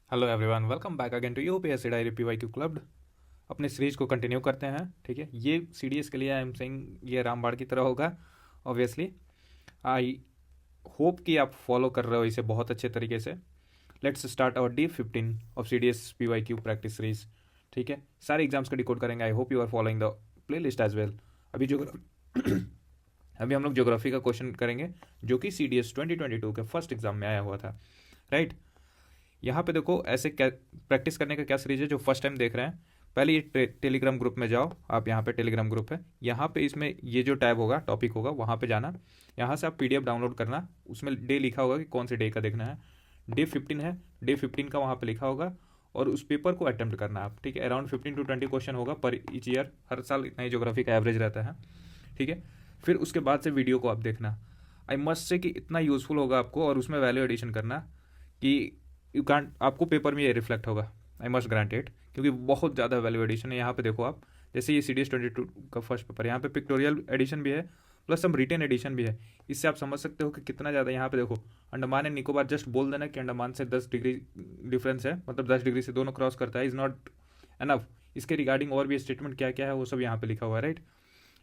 Hello everyone, welcome back again to UPSC diary PYQ club. अपने series को continue करते हैं। ठीक है, ये सीडीएस के लिए आई एम सेइंग ये रामबाण की तरह होगा। ऑब्वियसली आई होप कि आप फॉलो कर रहे हो इसे बहुत अच्छे तरीके से। Let's start our D15 of CDS PYQ practice series. ठीक है, सारे एग्जाम्स का डिकोड करेंगे। I hope you are following the playlist as well. अभी जो अभी हम लोग ज्योग्राफी का क्वेश्चन करेंगे जो कि CDS 2022 के फर्स्ट एग्जाम में आया हुआ था। राइट, यहाँ पे देखो ऐसे प्रैक्टिस करने का क्या सीरीज है। जो फर्स्ट टाइम देख रहे हैं, पहले ये टेलीग्राम ग्रुप में जाओ आप। यहाँ पे टेलीग्राम ग्रुप है, यहाँ पे इसमें ये जो टैब होगा, टॉपिक होगा, वहाँ पे जाना। यहाँ से आप PDF डाउनलोड करना। उसमें डे लिखा होगा कि कौन से डे का देखना है। Day 15 है, Day 15 का वहाँ पे लिखा होगा और उस पेपर को अटेम्प्ट करना आप। ठीक है, अराउंड 15 to 20 क्वेश्चन होगा पर ईच ईयर। हर साल इतना ही ज्योग्राफी का एवरेज रहता है। ठीक है, फिर उसके बाद से वीडियो को आप देखना। आई मस्ट से कि इतना यूजफुल होगा आपको, और उसमें वैल्यू एडिशन करना कि यू कांट, आपको पेपर में ये रिफ्लेक्ट होगा। आई मस्ट ग्रांटेड, क्योंकि बहुत ज़्यादा वैल्यू एडिशन है। यहाँ पे देखो आप, जैसे ये CDS 22 का फर्स्ट पेपर, यहाँ पे पिक्टोरियल एडिशन भी है प्लस सम रिटेन एडिशन भी है। इससे आप समझ सकते हो कि कितना ज़्यादा। यहाँ पे देखो, अंडमान एंड निकोबार, जस्ट बोल देना कि अंडमान से 10 डिग्री डिफरेंस है, मतलब 10 डिग्री से दोनों क्रॉस करता है, इज़ नॉट एनफ। इसके रिगार्डिंग और भी स्टेटमेंट क्या क्या है वो सब यहाँ पे लिखा हुआ है। राइट,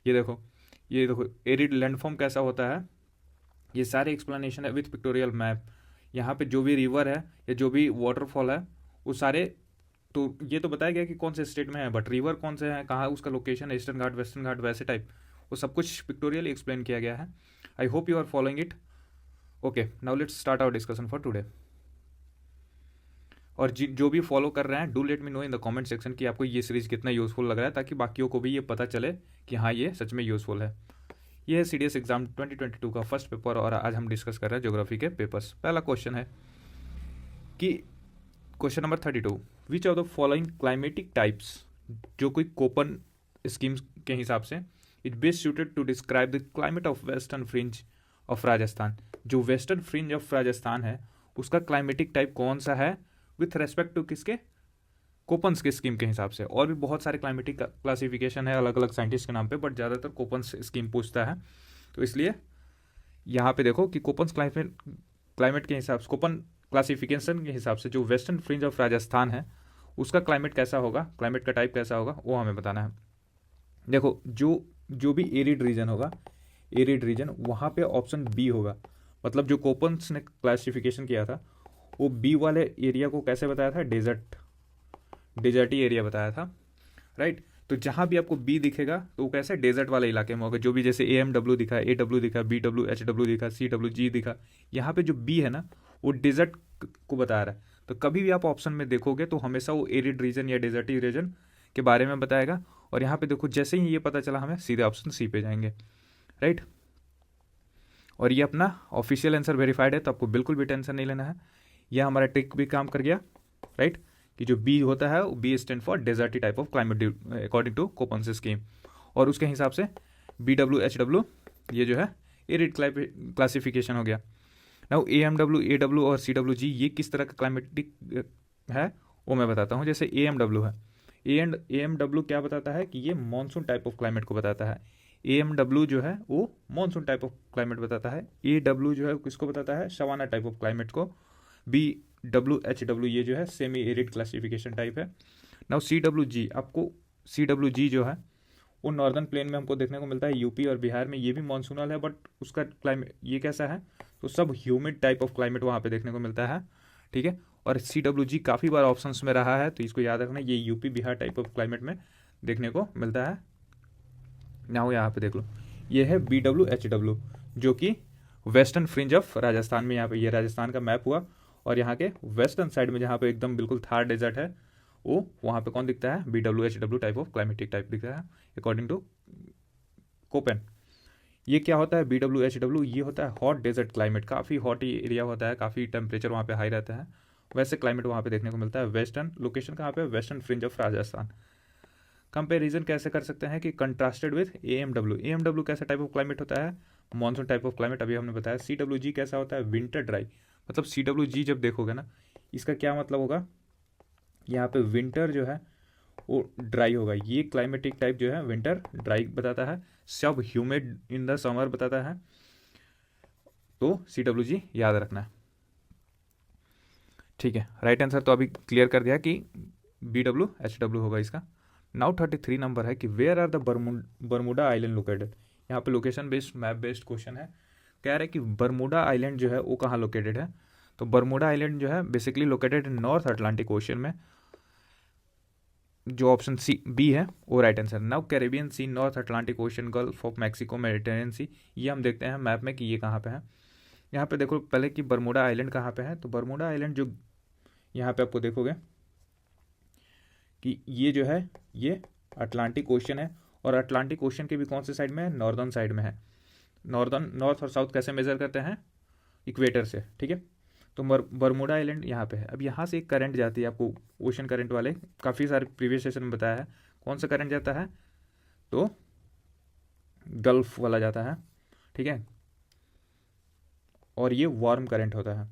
ये देखो एरिड लैंडफॉर्म कैसा होता है, ये सारे एक्सप्लेनेशन है विथ पिक्टोरियल मैप। यहाँ पे जो भी रिवर है या जो भी वाटरफॉल है वो सारे, तो ये तो बताया गया कि कौन से स्टेट में है, बट रिवर कौन से है, कहाँ उसका लोकेशन है, ईस्टर्न घाट, वेस्टर्न घाट, वैसे टाइप वो सब कुछ पिक्टोरियल एक्सप्लेन किया गया है। I hope you are following it. Okay, now let's start our discussion for today. और जो भी फॉलो कर रहे हैं, do let me know in the comment section कि आपको ये सीरीज कितना यूजफुल लग रहा है, ताकि बाकियों को भी ये पता चले कि हाँ ये सच में यूजफुल है। ये है CDS एग्जाम 2022 का फर्स्ट पेपर, और आज हम डिस्कस कर रहे हैं ज्योग्राफी के पेपर्स। पहला क्वेश्चन है कि question number 32, which of the following climatic types, जो कोई कोपन स्कीम के हिसाब से, is best suited to describe the climate of western fringe of Rajasthan. जो वेस्टर्न फ्रिंज ऑफ राजस्थान है उसका क्लाइमेटिक टाइप कौन सा है विथ रेस्पेक्ट टू किसके, कोपन्स के स्कीम के हिसाब से। और भी बहुत सारे क्लाइमेटिक क्लासिफिकेशन है अलग अलग साइंटिस्ट के नाम पे, बट ज़्यादातर कोपन्स स्कीम पूछता है। तो इसलिए यहाँ पे देखो कि कोपन्स क्लाइमेट क्लाइमेट के हिसाब से, कोपन क्लासिफिकेशन के हिसाब से जो वेस्टर्न फ्रिंज ऑफ राजस्थान है उसका क्लाइमेट कैसा होगा, क्लाइमेट का टाइप कैसा होगा, वो हमें बताना है। देखो, जो जो भी एरिड रीजन होगा, एरिड रीजन, वहाँ पे ऑप्शन बी होगा। मतलब जो कोपन्स ने क्लासिफिकेशन किया था वो बी वाले एरिया को कैसे बताया था, डेजर्टी एरिया बताया था। राइट, तो जहां भी आपको बी दिखेगा तो वो कैसे डेजर्ट वाले इलाके में होगा। जो भी जैसे AMW दिखा, AW दिखा, BW HW दिखा, CWG दिखा, यहाँ पे जो बी है ना वो डेजर्ट को बता रहा है। तो कभी भी आप ऑप्शन में देखोगे तो हमेशा वो एरिड रीजन या डेजर्टी रीजन के बारे में बताएगा। और यहाँ पे देखो, जैसे ही ये पता चला हमें सीधे ऑप्शन सी पे जाएंगे। राइट, और ये अपना ऑफिशियल आंसर वेरीफाइड है, तो आपको बिल्कुल भी टेंशन नहीं लेना है। यह हमारा ट्रिक भी काम कर गया। राइट, कि जो बी होता है वो B stand for desert type of climate according to Koppen's scheme. और उसके हिसाब से BW HW ये जो है एरिड क्लासिफिकेशन हो गया। नाउ AMW AW और CWG ये किस तरह का क्लाइमेटिक है वो मैं बताता हूँ। जैसे AMW है, AMW क्या बताता है कि ये मानसून टाइप ऑफ क्लाइमेट को बताता है। AMW जो है वो मानसून टाइप ऑफ क्लाइमेट बताता है। AW जो है किसको बताता है, सवाना टाइप ऑफ क्लाइमेट को। BWHW ये जो है सेमी एरिड क्लासिफिकेशन टाइप है। नाउ CWG, आपको CWG जो है वो नॉर्दर्न प्लेन में हमको देखने को मिलता है, यूपी और बिहार में। ये भी मानसूनल है, बट उसका क्लाइमेट ये कैसा है, तो सब ह्यूमिड टाइप ऑफ क्लाइमेट वहाँ पे देखने को मिलता है। ठीक है, और CWG काफ़ी बार ऑप्शंस में रहा है, तो इसको याद रखना, ये UP Bihar type of climate में देखने को मिलता है। नाउ यहाँ पे देख लो, ये है BWHW जो कि वेस्टर्न फ्रिंज ऑफ राजस्थान में, यहाँ पे ये राजस्थान का मैप हुआ। और यहाँ के वेस्टर्न साइड में जहाँ पे एकदम बिल्कुल थार डेजर्ट है, वो वहाँ पे कौन दिखता है, BWHW type of climatic type दिखता है अकॉर्डिंग टू कोपेन। ये क्या होता है BWHW, ये होता है हॉट डेजर्ट क्लाइमेट। काफ़ी हॉट एरिया होता है, काफ़ी टेम्परेचर वहाँ पे हाई रहता है, वैसे क्लाइमेट वहाँ पे देखने को मिलता है। वेस्टर्न लोकेशन कहाँ पे, western fringe of Rajasthan. Comparison कैसे कर सकते हैं कि कंट्रास्टेड विथ AMW कैसा टाइप ऑफ क्लाइमेट होता है, मानसून टाइप ऑफ क्लाइमेट, अभी हमने बताया। CWG कैसा होता है, विंटर ड्राई। मतलब CWG जब देखोगे ना, इसका क्या मतलब होगा, यहाँ पे विंटर जो है वो ड्राई होगा। ये क्लाइमेटिक टाइप जो है विंटर ड्राई बताता है, सब ह्यूमिड इन द समर बताता है। तो CWG याद रखना है। ठीक है, राइट आंसर तो अभी क्लियर कर दिया कि BWHW होगा इसका। नाउ 33 नंबर है कि where are the Bermuda island located. यहाँ पे location based map based question है। कह रहा है कि बरमूडा आइलैंड जो है वो कहाँ लोकेटेड है। तो बरमूडा आइलैंड जो है basically located in North Atlantic Ocean में। जो ऑप्शन सी बी है वो right answer. Now Caribbean Sea, North Atlantic Ocean, Gulf of Mexico, Mediterranean Sea, ये हम देखते हैं मैप में कि ये कहाँ पे है। यहाँ पे देखो पहले कि बरमूडा आइलैंड कहाँ पे है। तो बरमूडा आइलैंड जो यहाँ पे आपको देखोगे कि ये जो है ये अटलांटिक ओशन है, और अटलांटिक ओशन के भी कौन से साइड में है, नॉर्दर्न साइड में है। नॉर्थ और साउथ कैसे मेजर करते हैं, इक्वेटर से, ठीक है। तो बरमूडा आइलैंड यहाँ पे है। अब यहाँ से एक करंट जाती है, आपको ओशन करंट वाले काफ़ी सारे प्रीवियस सेशन में बताया है। कौन सा करंट जाता है, तो गल्फ वाला जाता है, ठीक है, और ये वार्म करंट होता है।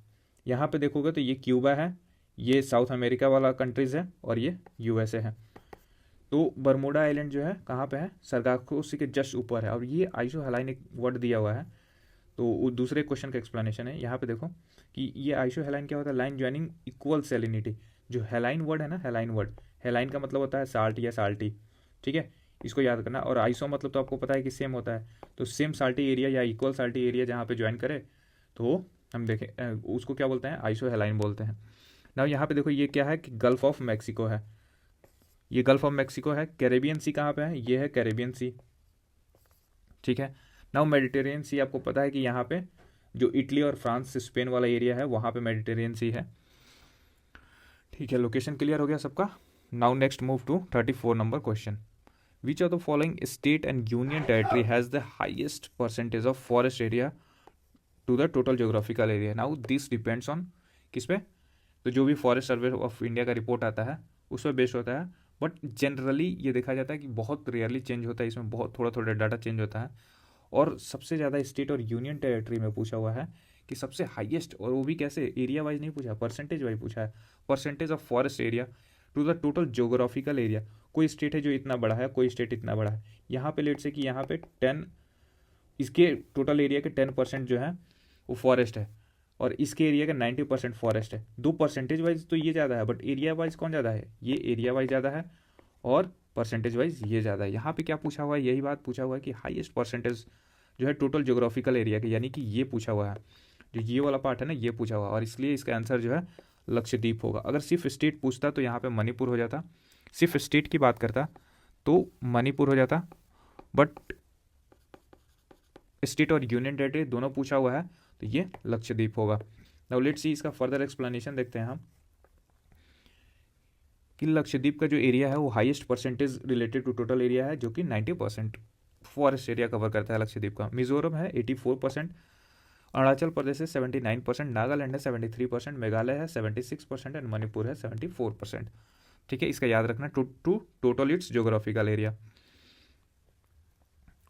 यहाँ पे देखोगे तो ये क्यूबा है, ये साउथ अमेरिका वाला कंट्रीज़ है, और ये यूएसए है। तो बरमूडा आइलैंड जो है कहाँ पे है, सरगाकोसी के जस्ट ऊपर है। और ये आइसोहेलाइन एक वर्ड दिया हुआ है, तो वो दूसरे क्वेश्चन का एक्सप्लेनेशन है। यहाँ पे देखो कि ये आइसोहेलाइन क्या होता है, लाइन ज्वाइनिंग इक्वल सैलिनिटी। जो हेलाइन वर्ड है ना, हेलाइन वर्ड, हेलाइन का मतलब होता है साल्ट या साल्टी, ठीक है, इसको याद करना। और आइसो मतलब तो आपको पता है कि सेम होता है, तो सेम साल्टी एरिया या इक्वल साल्टी एरिया जहाँ पे ज्वाइन करे तो हम देखें उसको क्या बोलते हैं, आइसोहेलाइन बोलते हैं। ना यहाँ पे देखो ये क्या है कि गल्फ ऑफ मैक्सिको है, ये गल्फ ऑफ मैक्सिको है। कैरेबियन सी कहाँ पे है, ये है कैरेबियन सी, ठीक है। नाउ मेडिटेरियन सी आपको पता है कि यहाँ पे जो इटली और फ्रांस स्पेन वाला एरिया है वहाँ पे मेडिटेरियन सी है, ठीक है। लोकेशन क्लियर हो गया सबका। Now next move to 34 number question. Which of the following state and union territory has the highest percentage of forest area to the total geographical area. Now this depends on किस पे, तो जो भी forest survey of India का report आता है उस पर बेस्ड होता है। बट जनरली ये देखा जाता है कि बहुत रेयरली चेंज होता है, इसमें बहुत थोड़ा थोड़ा डाटा चेंज होता है। और सबसे ज़्यादा स्टेट और यूनियन टेरिटरी में पूछा हुआ है कि सबसे हाईएस्ट, और वो भी कैसे, एरिया वाइज नहीं पूछा, परसेंटेज वाइज पूछा है। Percentage of forest area to the total geographical area. कोई स्टेट है जो इतना बड़ा है, कोई स्टेट इतना बड़ा है। यहाँ पे लेट से कि यहाँ पे 10, इसके टोटल एरिया के 10% जो है वो फॉरेस्ट है, और इसके एरिया का 90% फॉरेस्ट है। दो परसेंटेज वाइज तो ये ज़्यादा है, बट एरिया वाइज कौन ज़्यादा है, ये एरिया वाइज ज़्यादा है, और परसेंटेज वाइज ये ज़्यादा है। यहाँ पे क्या पूछा हुआ है, यही बात पूछा हुआ है कि हाईएस्ट परसेंटेज जो है टोटल जोग्राफिकल एरिया के, यानी कि ये पूछा हुआ है, जो ये वाला पार्ट है ना, ये पूछा हुआ है। और इसलिए इसका आंसर जो है लक्षद्वीप होगा। अगर सिर्फ स्टेट पूछता तो यहाँ पे मणिपुर हो जाता, सिर्फ स्टेट की बात करता तो मणिपुर हो जाता, बट स्टेट और यूनियन टेरिटरी दोनों पूछा हुआ है तो ये लक्षद्वीप होगा। नाउ लेट्स सी इसका फर्दर एक्सप्लेनेशन देखते हैं हम कि लक्षद्वीप का जो एरिया है वो highest percentage related to total area है, जो कि 90% फॉरेस्ट एरिया कवर करता है लक्षद्वीप का। मिजोरम है 84%, अरुणाचल प्रदेश है 79%, नागालैंड है 73%, मेघालय है 76% एंड मणिपुर है 74%, ठीक है। इसका याद रखना, to total its geographical area.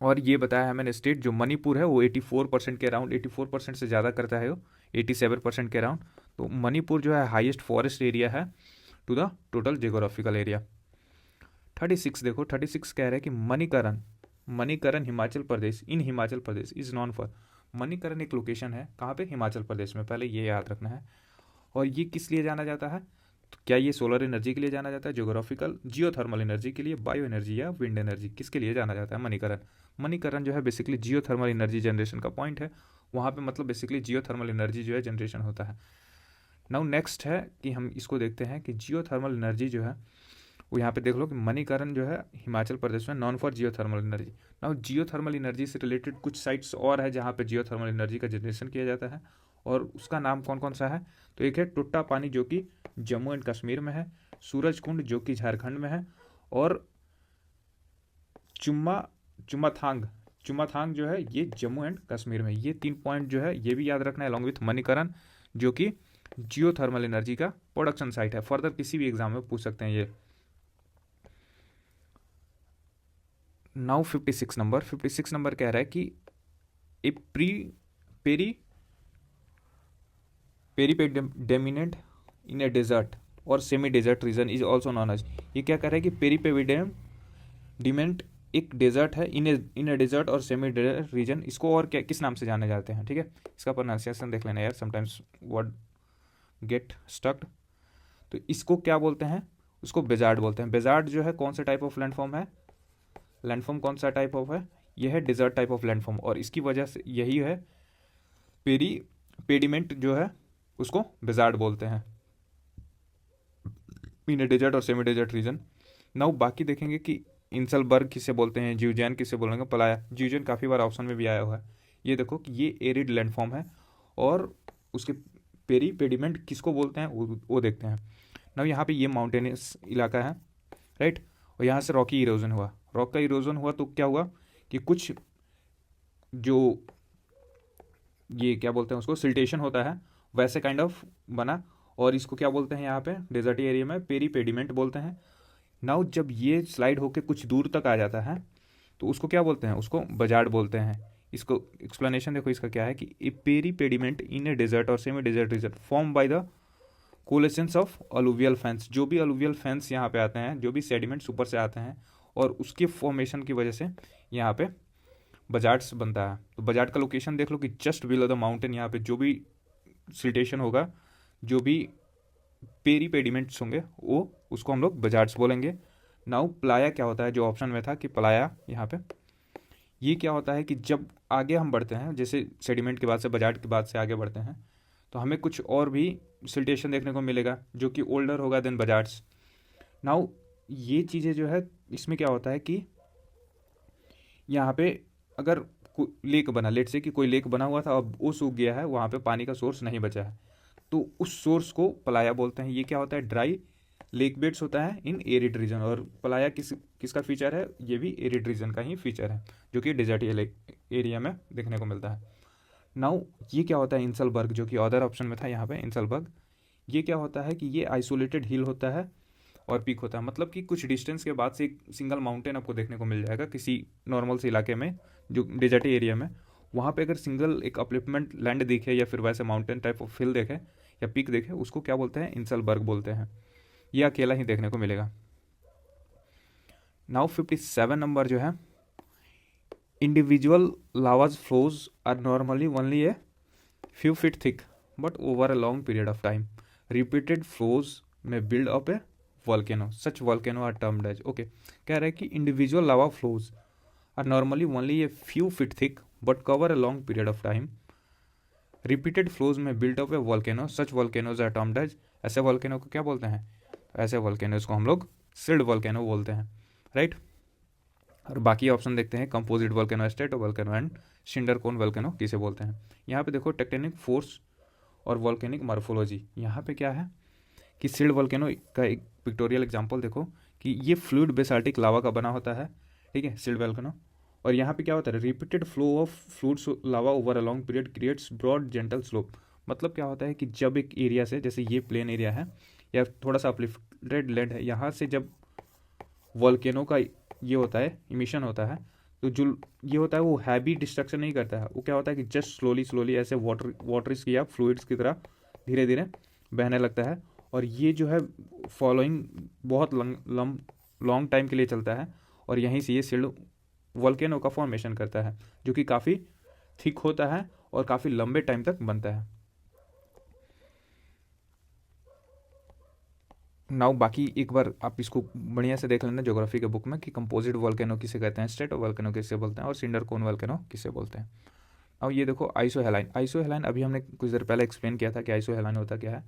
और ये बताया है मैंने स्टेट, जो मणिपुर है वो 84% के अराउंड, 84% से ज़्यादा करता है वो, 87% के अराउंड। तो मणिपुर जो है हाईएस्ट फॉरेस्ट एरिया है to the total geographical area. 36 देखो, 36 कह रहे हैं कि Manikaran Himachal Pradesh, in Himachal Pradesh is known for. Manikaran एक लोकेशन है कहाँ पे, हिमाचल प्रदेश में, पहले ये याद रखना है। और ये किस लिए जाना जाता है, तो क्या ये सोलर एनर्जी के लिए जाना जाता है, जोग्राफिकल जियोथर्मल एनर्जी के लिए, बायो एनर्जी या विंड एनर्जी, किसके लिए जाना जाता है मणिकरण जो है बेसिकली जियोथर्मल एनर्जी जनरेशन का पॉइंट है। वहाँ पे मतलब बेसिकली जियोथर्मल एनर्जी जो है जनरेशन होता है। नाउ नेक्स्ट है कि हम इसको देखते हैं कि जियोथर्मल एनर्जी जो है वो यहाँ पे देख लो कि मणिकरण जो है हिमाचल प्रदेश में, non for geothermal energy. Now geothermal energy से रिलेटेड कुछ साइट्स और है जहाँ पे जियोथर्मल एनर्जी का जनरेशन किया जाता है, और उसका नाम कौन कौन सा है, तो एक है टुट्टा पानी जो कि जम्मू एंड कश्मीर में है, सूरज कुंड जो कि झारखंड में है, और चुमाथांग जो है ये जम्मू एंड कश्मीर में। ये 3 पॉइंट जो है ये भी याद रखना है, अलॉन्ग विथ मणिकरण जो कि जियोथर्मल एनर्जी का प्रोडक्शन साइट है। फर्दर किसी भी एग्जाम में पूछ सकते हैं ये। नाउ 56 नंबर कह रहा है कि a peripediment in a desert और semi desert region is also known as. ये क्या कह रहा है कि पेरिपेडेमिनेंट एक डेजर्ट है, इन ए डेजर्ट और सेमी डेजर्ट रीजन, इसको और क्या किस नाम से जाने जाते हैं, ठीक है। इसका प्रोनाउंसिएशन देख लेना यार, समटाइम्स वर्ड गेट स्टक्ड। तो इसको क्या बोलते हैं, उसको बेजार्ड बोलते हैं। बेजार्ड जो है कौन सा टाइप ऑफ लैंडफॉर्म है, लैंडफॉर्म कौन सा टाइप ऑफ है, यह है डिजर्ट टाइप ऑफ लैंडफॉर्म, और इसकी वजह से यही है पेरी पेडिमेंट जो है उसको बेजार्ड बोलते हैं इन डेजर्ट और सेमी डेजर्ट रीजन। नाउ बाकी देखेंगे कि इंसलबर्ग किसे बोलते हैं, ज्यूजैन किसे बोलेंगे, पलाया। ज्यूजैन काफ़ी बार ऑप्शन में भी आया हुआ है। ये देखो कि ये एरिड लैंडफॉर्म है, और उसके पेरी पेडिमेंट किसको बोलते हैं वो देखते हैं। नाउ यहाँ पे ये माउंटेनियस इलाका है, राइट, और यहाँ से रॉकी इरोजन हुआ। रॉक का इरोजन हुआ तो क्या हुआ कि कुछ जो ये क्या बोलते हैं उसको सिल्टेशन होता है वैसे काइंड ऑफ बना, और इसको क्या बोलते हैं यहाँ पे डेजर्टी एरिया में पेरी पेडिमेंट बोलते हैं। नाउ जब ये स्लाइड होके कुछ दूर तक आ जाता है तो उसको क्या बोलते हैं, उसको बजार्ड बोलते हैं। इसको एक्सप्लेनेशन देखो इसका क्या है कि a peri pediment in a desert और semi desert region form by the coalescence of alluvial fans. जो भी अलुवियल फैंस यहाँ पे आते हैं, जो भी सेडिमेंट्स ऊपर से आते हैं, और उसके फॉर्मेशन की वजह से यहाँ पे बजार्ड्स बनता है। तो बजार्ड का लोकेशन देख लो कि जस्ट बिलो द माउंटेन, यहाँ पे जो भी सिल्टेशन होगा, जो भी पेरी पेडिमेंट्स होंगे, वो उसको हम लोग बजार्ड्स बोलेंगे। नाउ प्लाया क्या होता है, जो ऑप्शन में था कि प्लाया, यहाँ पे ये क्या होता है कि जब आगे हम बढ़ते हैं, जैसे सेडिमेंट के बाद से बजार्ड के बाद से आगे बढ़ते हैं, तो हमें कुछ और भी सिल्टेशन देखने को मिलेगा जो कि ओल्डर होगा देन बजार्ड्स। नाउ ये चीज़ें जो है इसमें क्या होता है कि यहाँ पे अगर लेक बना, लेट से कि कोई लेक बना हुआ था, अब वो सूख गया है, वहाँ पे पानी का सोर्स नहीं बचा है, तो उस सोर्स को प्लाया बोलते हैं। ये क्या होता है, ड्राई लेक बेड्स होता है इन एरिड रीजन, और प्लाया किसका फीचर है, ये भी एरिड रीजन का ही फीचर है, जो कि डेजर्ट एरिया में देखने को मिलता है। नाउ ये क्या होता है इंसलबर्ग, जो कि अदर ऑप्शन में था यहाँ पे इंसलबर्ग। ये क्या होता है कि ये आइसोलेटेड हिल होता है और पीक होता है, मतलब कि कुछ डिस्टेंस के बाद से एक सिंगल माउंटेन आपको देखने को मिल जाएगा किसी नॉर्मल से इलाके में, जो डेजर्ट एरिया में। वहाँ पे अगर सिंगल एक अपलिफ्टमेंट लैंड दिखे, या फिर वैसे माउंटेन टाइप ऑफ हिल देखे या पीक देखे, उसको क्या बोलते हैं, इंसलबर्ग बोलते हैं। ये अकेला ही देखने को मिलेगा। नाउ 57 नंबर जो है, individual lavas flows are normally only a few feet thick but over a long period of time repeated flows may build up a volcano, such volcano are termed as, okay, कह रहा है कि individual lava flows are normally only a few feet thick but cover a long period of time repeated flows may build up a volcano, such volcanoes are termed as, ऐसे volcano को क्या बोलते हैं, ऐसे volcanoes को हम लोग sealed volcano बोलते हैं, राइट। और बाकी ऑप्शन देखते हैं, composite volcano, strato volcano and cinder cone volcano किसे बोलते हैं। यहाँ पे देखो टेक्टोनिक फोर्स और वोल्केनिक मॉर्फोलॉजी। यहाँ पे क्या है कि सिल्ड वोल्केनो का एक पिक्टोरियल एग्जांपल देखो कि ये फ्लूइड बेसाल्टिक लावा का बना होता है, ठीक है, सिल्ड वोल्केनो। और यहाँ पे क्या होता है, repeated flow of fluids lava over a long period creates broad gentle slope. मतलब क्या होता है कि जब एक एरिया से, जैसे ये प्लेन एरिया है या थोड़ा सा अपलिफ्टेड लैंड है, यहाँ से जब वोल्केनो का ये होता है, इमिशन होता है, तो जो ये होता है वो हैवी डिस्ट्रक्शन नहीं करता है, वो क्या होता है कि जस्ट स्लोली स्लोली ऐसे वाटर्स की या फ्लूइड्स की तरह धीरे धीरे बहने लगता है। और ये जो है फॉलोइंग बहुत लॉन्ग टाइम के लिए चलता है, और यहीं से ये सिल्ड वोल्केनो का फॉर्मेशन करता है, जो कि काफ़ी थिक होता है और काफ़ी लंबे टाइम तक बनता है। नाउ बाकी एक बार आप इसको बढ़िया से देख लेना ज्योग्राफी के बुक में कि कंपोजिट वोल्केनो किसे कहते हैं, स्ट्रेटो वोल्केनो किसे बोलते हैं, और सिंडर कोन वोल्केनो किसे बोलते हैं। अब ये देखो आइसोहेलाइन। आइसोहेलाइन अभी हमने कुछ देर पहले एक्सप्लेन किया था कि आइसोहेलाइन होता क्या है।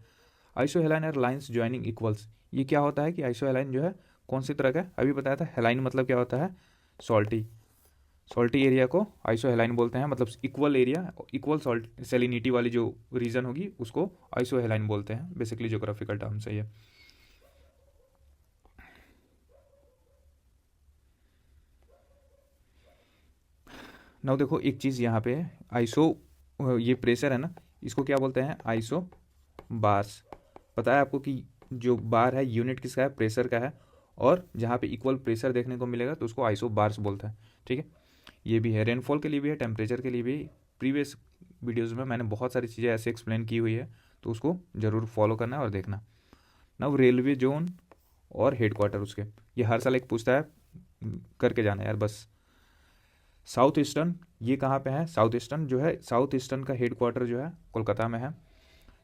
आइसोहेलाइन आर लाइन्स ज्वाइनिंग इक्वल्स। ये क्या होता है कि आइसोहेलाइन जो है कौन सी तरह का, अभी बताया था हेलाइन मतलब क्या होता है, सॉल्टी। सॉल्टी एरिया को आइसोहेलाइन बोलते हैं, मतलब equal area, equal salt salinity वाली जो रीजन होगी उसको आइसोहेलाइन बोलते हैं, बेसिकली ज्योग्राफिकल टर्म से ये। नाउ देखो एक चीज़ यहाँ पे आइसो, ये प्रेशर है ना, इसको क्या बोलते हैं, आइसो बार्स। पता है आपको कि जो बार है यूनिट किसका है, प्रेशर का है, और जहाँ पे इक्वल प्रेशर देखने को मिलेगा तो उसको आइसो बार्स बोलता है, ठीक है। ये भी है, रेनफॉल के लिए भी है, टेम्परेचर के लिए भी। प्रीवियस वीडियोज़ में मैंने बहुत सारी चीज़ें ऐसे एक्सप्लेन की हुई है, तो उसको ज़रूर फॉलो करना और देखना। नाउ रेलवे जोन और हेड क्वार्टर उसके, ये हर साल एक पूछता है, करके जाना यार बस। साउथ ईस्टर्न, ये कहाँ पे है, साउथ ईस्टर्न जो है, साउथ ईस्टर्न का हेड क्वार्टर जो है कोलकाता में है।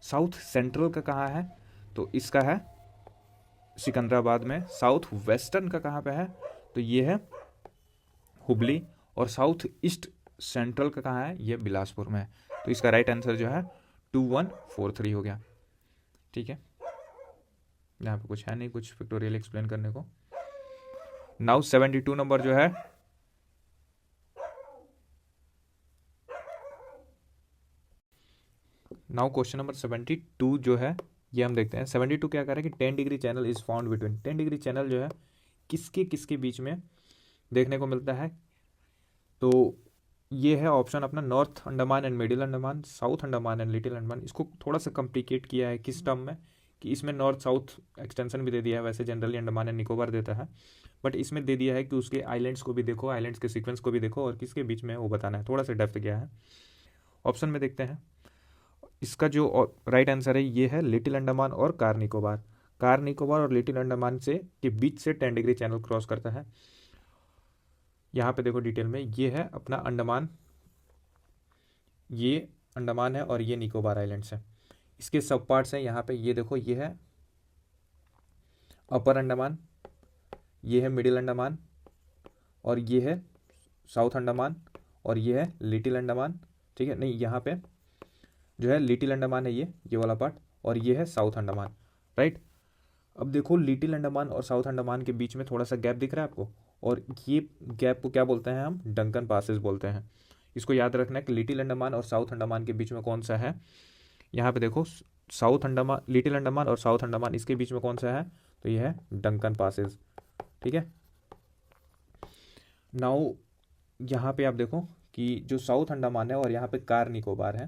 साउथ सेंट्रल का कहाँ है, तो इसका है सिकंदराबाद में। साउथ वेस्टर्न का कहाँ पे है, तो ये है हुबली। और साउथ ईस्ट सेंट्रल का कहाँ है, ये बिलासपुर में है। तो इसका राइट आंसर जो है 2143 हो गया। ठीक है, यहाँ पे कुछ है नहीं, कुछ पिक्टोरियल एक्सप्लेन करने को। नाउ 72 नंबर जो है, नाउ क्वेश्चन नंबर 72 जो है ये हम देखते हैं। 72 क्या कह रहा है कि 10 degree channel is found between, 10 degree channel जो है किसके किसके बीच में देखने को मिलता है। तो ये है ऑप्शन अपना, north Andaman and middle Andaman, south Andaman and little Andaman. इसको थोड़ा सा कॉम्प्लिकेट किया है किस टर्म में, कि इसमें नॉर्थ साउथ एक्सटेंशन भी दे दिया है, वैसे जनरली अंडमान एंड निकोबार देता है, बट इसमें दे दिया है कि उसके आइलैंड्स को भी देखो, आइलैंड्स के सीक्वेंस को भी देखो, और किसके बीच में है वो बताना है। थोड़ा सा डेप्थ गया है। ऑप्शन में देखते हैं, इसका जो राइट आंसर है ये है लिटिल अंडमान और कार निकोबार। कार निकोबार और लिटिल अंडमान से के बीच से 10 डिग्री चैनल क्रॉस करता है। यहाँ पे देखो डिटेल में, ये है अपना अंडमान, ये अंडमान है और ये निकोबार आइलैंड्स है। इसके सब पार्ट्स हैं यहाँ पे, ये देखो, ये है अपर अंडमान, ये है मिडिल अंडमान, और ये है साउथ अंडमान, और ये है लिटिल अंडमान। ठीक है, नहीं यहाँ पे जो है लिटिल अंडमान है ये वाला पार्ट, और ये है साउथ अंडमान। राइट, अब देखो लिटिल अंडमान और साउथ अंडमान के बीच में थोड़ा सा गैप दिख रहा है आपको, और ये गैप को क्या बोलते हैं हम, डंकन पासेस बोलते हैं। इसको याद रखना है कि लिटिल अंडमान और साउथ अंडमान के बीच में कौन सा है। यहाँ पे देखो साउथ अंडमान, लिटिल अंडमान और साउथ अंडमान, इसके बीच में कौन सा है, तो ये है डंकन पासेस। ठीक है, नाउ यहाँ पे आप देखो कि जो साउथ अंडमान है और यहाँ पे कार निकोबार है,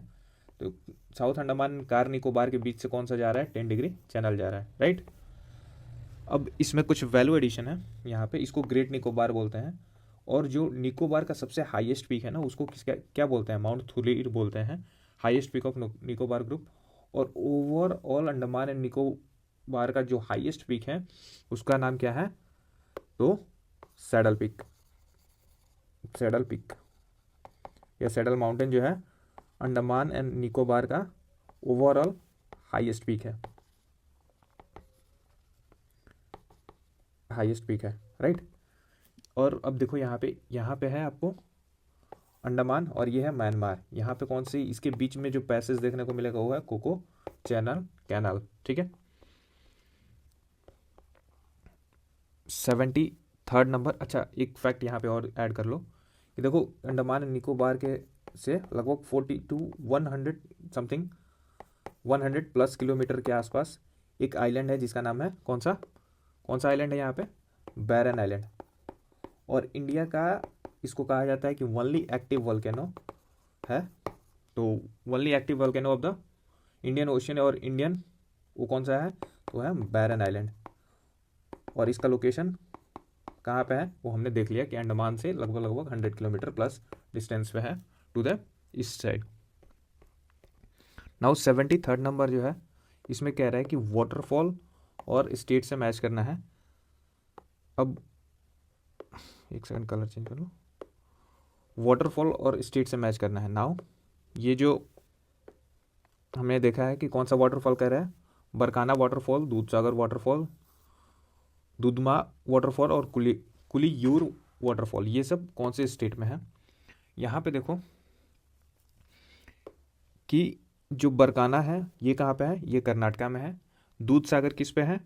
तो साउथ अंडमान कार निकोबार के बीच से कौन सा जा रहा है, 10 डिग्री चैनल जा रहा है। राइट, अब इसमें कुछ वैल्यू एडिशन है यहाँ पे, इसको ग्रेट निकोबार बोलते हैं। और जो निकोबार का सबसे हाईएस्ट पीक है ना, उसको किसका क्या बोलते हैं, माउंट थुलीर बोलते हैं, highest peak of Nicobar group. और ओवरऑल अंडमान एंड निकोबार का जो हाईएस्ट पीक है उसका नाम क्या है, तो सैडल पीक, सैडल पीक या सैडल माउंटेन जो है अंडमान एंड निकोबार का ओवरऑल हाईएस्ट पीक है, हाईएस्ट पीक है। राइट, और अब देखो यहाँ पे है आपको अंडमान और ये है म्यांमार। यहाँ पे कौन सी, इसके बीच में जो पैसेज देखने को मिलेगा वो है कोको चैनल कैनाल। ठीक है, 73 नंबर। अच्छा, एक फैक्ट यहाँ पे और ऐड कर लो कि देखो अंडमान एंड निकोबार के से लगभग 40 to 100 समथिंग 100 प्लस किलोमीटर के आसपास एक आइलैंड है जिसका नाम है कौन सा आइलैंड है यहाँ पे, बैरन आइलैंड। और इंडिया का इसको कहा जाता है कि ओनली एक्टिव वोल्केनो है, तो only active volcano of the Indian ocean, और इंडियन वो कौन सा है, तो है बैरन आइलैंड। और इसका लोकेशन कहाँ पे है वो हमने देख लिया कि अंडमान से लगभग 100 किलोमीटर प्लस डिस्टेंस पे है to the east side. Now 73 number जो है इसमें कह रहा है कि वाटरफॉल और स्टेट से मैच करना है। अब एक सेकंड, कलर चेंज कर लो। वाटरफॉल और स्टेट से मैच करना है। नाउ ये जो हमने देखा है कि कौन सा वाटरफॉल कह रहा है, Barkana waterfall, Dudhsagar waterfall, Dudhma waterfall और कुलीयूर वाटरफॉल, ये सब कौन से स्टेट में है। यहाँ पे देखो कि जो बरकाना है ये कहाँ पे है, ये कर्नाटका में है। दूधसागर किस पे है,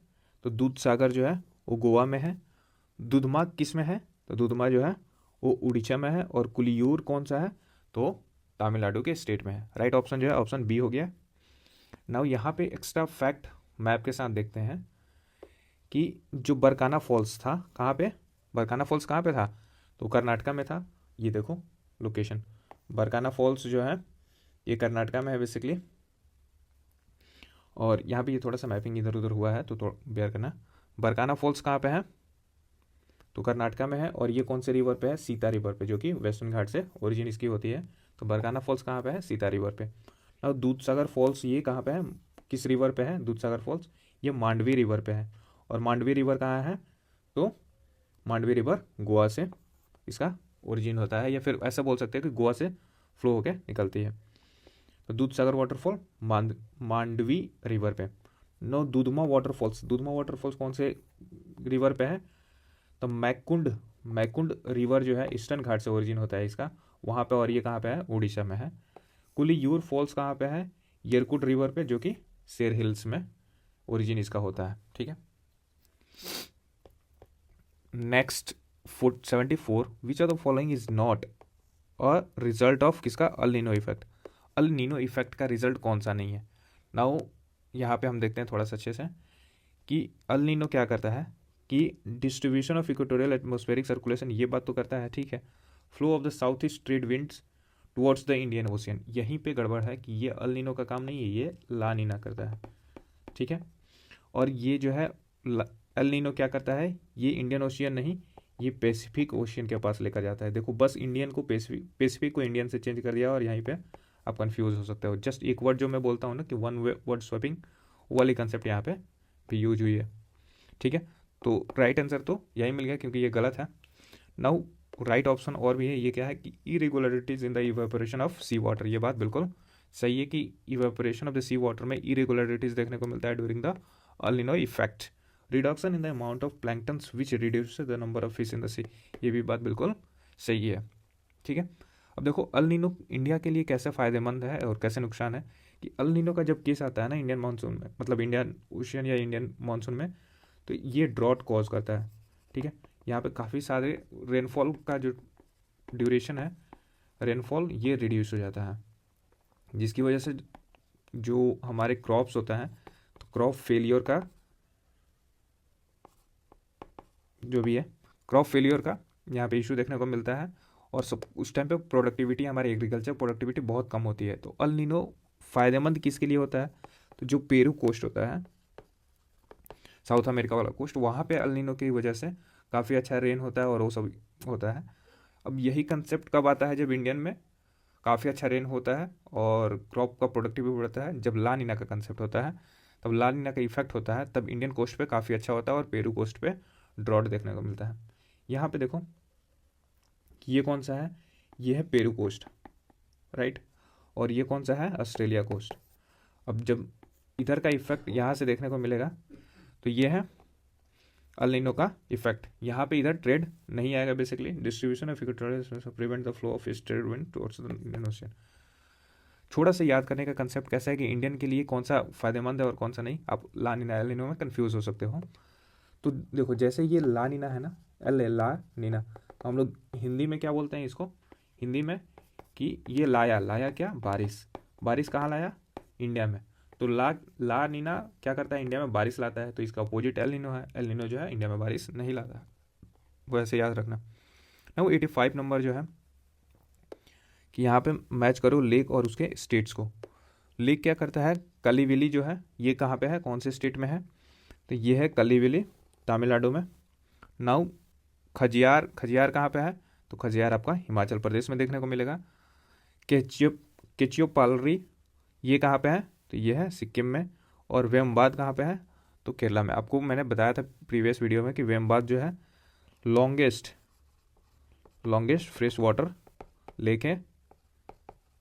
तो दूधसागर जो है वो गोवा में है। दुधमा किस में है, तो दुधमा जो है वो उड़ीसा में है। और कुलीयूर कौन सा है, तो तमिलनाडु के स्टेट में है। राइट ऑप्शन जो है ऑप्शन बी हो गया। नाउ यहाँ पे एक्स्ट्रा फैक्ट मैप के साथ देखते हैं कि जो बरकाना फॉल्स था कहाँ पे, बरकाना फॉल्स कहाँ पे था, तो कर्नाटका में था। ये देखो लोकेशन, बरकाना फॉल्स जो है ये कर्नाटका में है बेसिकली। और यहाँ पे ये थोड़ा सा मैपिंग इधर उधर हुआ है तो बेयर करना। बरकाना फॉल्स कहाँ पे है, तो कर्नाटका में है। और ये कौन से रिवर पे है, सीता रिवर पे, जो कि वेस्टर्न घाट से ओरिजिन इसकी होती है। तो बरकाना फॉल्स कहाँ पे है, सीता रिवर पे। और दूधसागर फॉल्स ये कहाँ पे है, किस रिवर पे है दूधसागर फॉल्स, ये मांडवी रिवर पे है। और मांडवी रिवर कहाँ है, तो मांडवी रिवर गोवा से इसका ओरिजिन होता है, या फिर ऐसा बोल सकते हैं कि गोवा से फ्लो होकर निकलती है। तो दूध सागर वाटरफॉल मांडवी रिवर पे। नो दुधमा वाटरफॉल्स, दुधमा वाटरफॉल्स कौन से रिवर पे है? तो मैकुंड, मैकुंड रिवर जो है ईस्टर्न घाट से ओरिजिन होता है इसका, वहाँ पे, और ये कहाँ पे है? उड़ीसा में है। कुलीयूर फॉल्स कहाँ पे है? येरकुट रिवर पे, जो कि शेर हिल्स में ओरिजिन इसका होता है। ठीक है, next 74, which of the following is not a result of किसका? El Nino effect. El Nino effect का रिजल्ट कौन सा नहीं है? नाउ यहाँ पे हम देखते हैं थोड़ा सा अच्छे से कि अल नीनो क्या करता है कि distribution of equatorial atmospheric circulation, ये बात तो करता है, ठीक है। Flow of the south east trade winds towards the Indian ocean, यहीं पे गड़बड़ है कि ये अल नीनो का काम नहीं है, ये ला नीना करता है। ठीक है, और ये जो है अल नीनो क्या करता है? ये इंडियन ओशियन नहीं, ये पैसिफिक ओशियन के पास लेकर जाता है। देखो, बस इंडियन को पैसिफिक को इंडियन से चेंज कर दिया, और यहीं पे आप कंफ्यूज हो सकते हो। जस्ट एक वर्ड जो मैं बोलता हूँ ना कि वन वर्ड स्वैपिंग, वो वाली कंसेप्ट यहाँ पे भी यूज हुई है। ठीक है, तो राइट आंसर तो यही मिल गया, क्योंकि ये गलत है। नाउ राइट ऑप्शन और भी है, ये क्या है कि irregularities in the evaporation of sea water, ये बात बिल्कुल सही है कि evaporation of the sea water में इरेगुलरिटीज देखने को मिलता है during the El Nino effect. Reduction in the amount of planktons which reduce the number of fish in the sea, ये भी बात बिल्कुल सही है। ठीक है, अब देखो अल नीनो इंडिया के लिए कैसे फ़ायदेमंद है और कैसे नुकसान है कि अल नीनो का जब केस आता है ना इंडियन मानसून में, मतलब इंडियन ओशियन या इंडियन मानसून में, तो ये ड्रॉट कॉज करता है। ठीक है, यहाँ पे काफ़ी सारे रेनफॉल का जो ड्यूरेशन है, रेनफॉल ये रिड्यूस हो जाता है, जिसकी वजह से जो हमारे क्रॉप्स होता है, तो क्रॉप फेलियर का जो भी है, क्रॉप फेलियर का यहाँ पे इशू देखने को मिलता है, और सब उस टाइम पे प्रोडक्टिविटी, हमारे एग्रीकल्चर प्रोडक्टिविटी बहुत कम होती है। तो अल नीनो फ़ायदेमंद किसके लिए होता है? तो जो पेरू कोस्ट होता है, साउथ अमेरिका वाला कोस्ट, वहाँ पे अल नीनो की वजह से काफ़ी अच्छा रेन होता है और वो सब होता है। अब यही कंसेप्ट कब आता है? जब इंडियन में काफ़ी अच्छा रेन होता है और क्रॉप का प्रोडक्टिविटी बढ़ता है। जब ला नीना का कंसेप्ट होता है, तब ला नीना का इफेक्ट होता है, तब इंडियन कोस्ट पे काफ़ी अच्छा होता है और पेरू कोस्ट पे ड्रॉट देखने को मिलता है। यहाँ पे देखो कि ये कौन सा है? ये है पेरू कोस्ट, राइट, और ये कौन सा है? Australia coast. अब जब इधर का इफेक्ट यहाँ से देखने को मिलेगा, तो ये है अल नीनो का इफेक्ट। यहाँ पे इधर ट्रेड नहीं आएगा, basically distribution of equatorial prevent the flow of east trade wind towards the Indian ocean. थोड़ा सा याद करने का कंसेप्ट कैसा है कि इंडियन के लिए कौन सा फायदेमंद है और कौन सा नहीं, आप ला नीना एल नीनो में कंफ्यूज हो सकते हो। तो देखो, जैसे ये ला नीना है ना, ला नीना, तो हम लोग हिंदी में क्या बोलते हैं इसको? हिंदी में कि ये लाया, लाया क्या? बारिश। बारिश कहाँ लाया? इंडिया में। तो ला नीना क्या करता है? इंडिया में बारिश लाता है। तो इसका अपोजिट एल नीनो है। एल नीनो जो है इंडिया में बारिश नहीं लाता है, वो ऐसे याद रखना। ना वो 85 नंबर जो है कि यहाँ पे मैच करो लेक और उसके स्टेट्स को। लेक क्या करता है? कलीविली जो है, ये कहाँ पे है? कौन से स्टेट में है? तो ये है कलीविली, तमिलनाडु में। नाउ खजियार, खजियार कहाँ पे है? तो खजियार आपका हिमाचल प्रदेश में देखने को मिलेगा। केचियोपालरी, ये कहाँ पे है? तो ये है सिक्किम में। और वेमबाद कहाँ पे है? तो केरला में। आपको मैंने बताया था प्रीवियस वीडियो में कि वेमबाद जो है लॉन्गेस्ट फ्रेश वाटर लेक है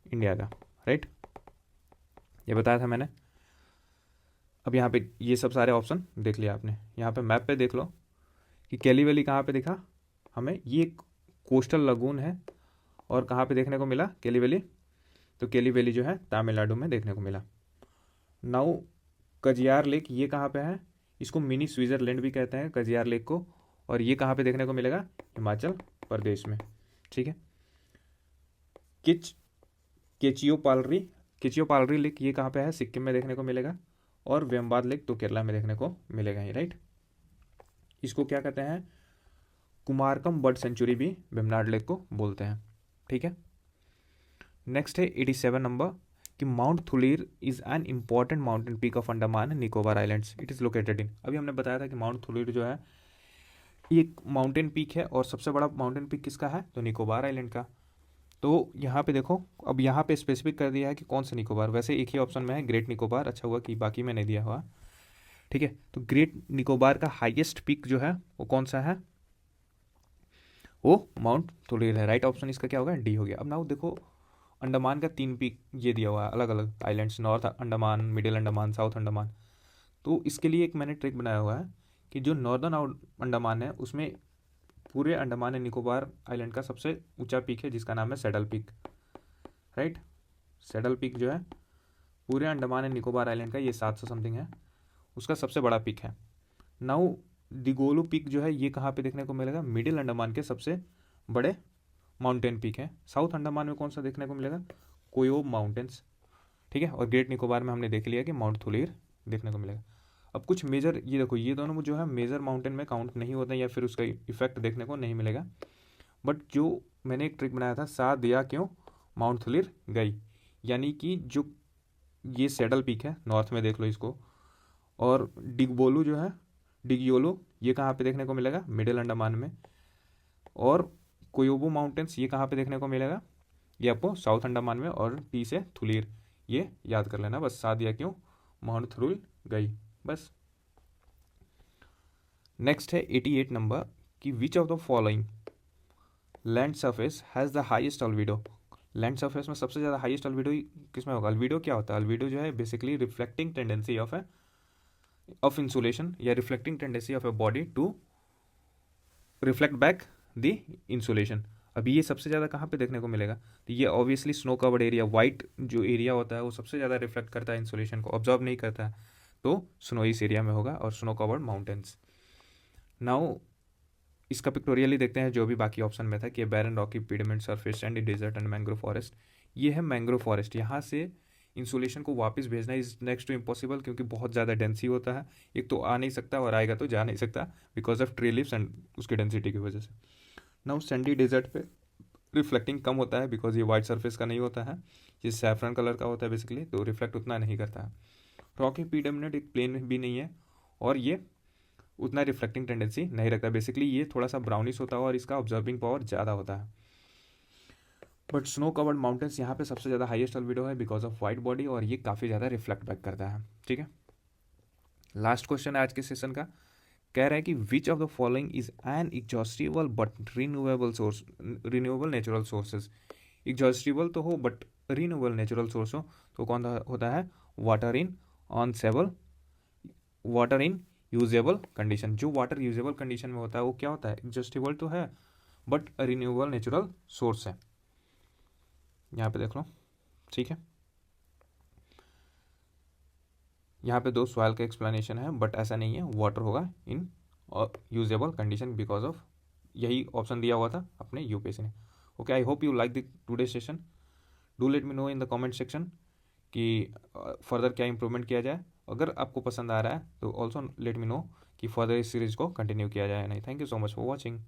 इंडिया का, राइट, ये बताया था मैंने। अब यहाँ पे ये सब सारे ऑप्शन देख लिया आपने। यहाँ पे मैप पे देख लो कि कैली वैली कहाँ पे दिखा हमें? ये कोस्टल लगून है, और कहाँ पे देखने को मिला कैली वैली? तो कैली वैली जो है तमिलनाडु में देखने को मिला। नाउ कजियार लेक, ये कहाँ पे है? इसको मिनी स्विट्जरलैंड भी कहते हैं कजियार लेक को, और ये कहाँ पे देखने को मिलेगा? हिमाचल प्रदेश में। ठीक है, केचियोपालरी लेक, ये कहाँ पे है? सिक्किम में देखने को मिलेगा। और वेमबाद लेक तो केरला में देखने को मिलेगा ही, राइट। इसको क्या कहते हैं? कुमारकम बर्ड सेंचुरी भी वेम्बनाड लेक को बोलते हैं। ठीक है, नेक्स्ट है 87 नंबर कि Mount Thuillier is an important mountain peak of Andaman and Nicobar islands. It is located in, अभी हमने बताया था कि माउंट थुलीर जो है एक माउंटेन पीक है, और सबसे बड़ा माउंटेन पीक किसका है? तो निकोबार आइलैंड का। तो यहाँ पे देखो, अब यहाँ पे स्पेसिफिक कर दिया है कि कौन सा निकोबार। वैसे एक ही ऑप्शन में है ग्रेट निकोबार, अच्छा हुआ कि बाकी में नहीं दिया हुआ। ठीक है, तो ग्रेट निकोबार का हाईएस्ट पीक जो है वो कौन सा है? वो माउंट थुलीर है। राइट ऑप्शन इसका क्या होगा? डी हो गया। अब ना देखो, अंडमान का 3 पीक ये दिया हुआ है, अलग अलग islands, north Andaman, middle Andaman, south Andaman. तो इसके लिए एक मैंने ट्रिक बनाया हुआ है कि जो नॉर्दर्न अंडमान है उसमें पूरे अंडमान एंड निकोबार आइलैंड का सबसे ऊंचा पीक है जिसका नाम है saddle peak, right. Saddle peak जो है पूरे अंडमान एंड निकोबार आइलैंड का, ये 700 समथिंग है, उसका सबसे बड़ा पीक है। नाउ दिगोलू पीक जो है ये कहाँ पे देखने को मिलेगा, मिडिल अंडमान के सबसे बड़े माउंटेन पीक है। साउथ अंडमान में कौन सा देखने को मिलेगा, कोयोब माउंटेन्स, ठीक है। और ग्रेट निकोबार में हमने देख लिया कि माउंट थुलीर देखने को मिलेगा। अब कुछ मेजर, ये देखो ये दोनों जो है मेजर माउंटेन में काउंट नहीं होते हैं या फिर उसका इफेक्ट देखने को नहीं मिलेगा। बट जो मैंने एक ट्रिक बनाया था, सा दिया क्यों माउंट थुलीर गई, यानी कि जो ये सैडल पीक है नॉर्थ में देख लो इसको, और डिगबोलू जो है डिगयोलो ये कहाँ पे देखने को मिलेगा, मिडिल अंडमान में। और कोयोबो माउंटेन्स ये कहाँ पे देखने को मिलेगा, ये आपको साउथ अंडमान में। और टी से थुलीर, ये याद कर लेना बस, सा दिया क्यों माउंट थुलीर गई, बस। नेक्स्ट है 88 नंबर कि विच of the following land surface has the highest albedo. Land surface में सबसे ज़्यादा हाईएस्ट अल्बेडो किस में होगा। अल्बेडो क्या होता है, अल्बेडो जो है basically reflecting tendency of insulation या reflecting tendency of a body to reflect back the insulation. अभी ये सबसे ज़्यादा कहाँ पे देखने को मिलेगा, तो ये obviously snow covered area, white जो एरिया होता है वो सबसे ज़्यादा रिफ्लेक्ट करता है इंसुलेशन को, ऑब्जॉर्व नहीं करता है, तो स्नोइस एरिया में होगा और स्नो कवर्ड माउंटेन्स। नाउ इसका पिक्टोरियली देखते हैं जो भी बाकी ऑप्शन में था कि barren rocky pediment surface sandy desert and mangrove forest. ये है मैंग्रोव फॉरेस्ट, यहाँ से इंसुलेशन को वापस भेजना इज नेक्स्ट टू इम्पॉसिबल, क्योंकि बहुत ज़्यादा डेंसी होता है, एक तो आ नहीं सकता और आएगा तो जा नहीं सकता because of tree leaves and उसकी डेंसिटी की वजह से। नाउ सैंडी डेजर्ट पे रिफ्लेक्टिंग कम होता है बिकॉज ये वाइट सरफेस का नहीं होता है, ये सैफरन कलर का होता है बेसिकली, तो रिफ्लेक्ट उतना नहीं करता है। रॉकी पीडमेंट एक प्लेन भी नहीं है और ये उतना रिफ्लेक्टिंग टेंडेंसी नहीं रखता, बेसिकली ये थोड़ा सा ब्राउनिश होता है और इसका ऑब्जर्विंग पावर ज़्यादा होता है। बट स्नो कवर्ड माउंटेन्स यहाँ पे सबसे ज़्यादा हाईएस्ट अल्बेडो है बिकॉज ऑफ वाइट बॉडी और ये काफ़ी ज़्यादा रिफ्लेक्ट बैक करता है, ठीक है। लास्ट क्वेश्चन है आज के सेशन का, कह रहा है कि विच of the following is an exhaustible but renewable natural sources. Exhaustible तो हो बट रिन्यूएबल नेचुरल सोर्स हो तो कौन होता है, water in unusable, water in usable condition. जो वाटर यूजेबल कंडीशन में होता है वो क्या होता है, एग्जॉस्टिबल तो है बट रिन्यूएबल नेचुरल सोर्स है, यहाँ पे देख लो, ठीक है। यहाँ पे दो सवाल का एक्सप्लेनेशन है बट ऐसा नहीं है, वाटर होगा इन यूजेबल कंडीशन बिकॉज ऑफ यही ऑप्शन दिया हुआ था अपने यूपीएससी ने। Okay, I hope you like the today session. Do let me know in the comment section कि फर्दर क्या इंप्रूवमेंट किया जाए। अगर आपको पसंद आ रहा है तो ऑल्सो लेट मी नो कि फर्दर इस सीरीज को कंटिन्यू किया जाए या नहीं। Thank you so much for watching.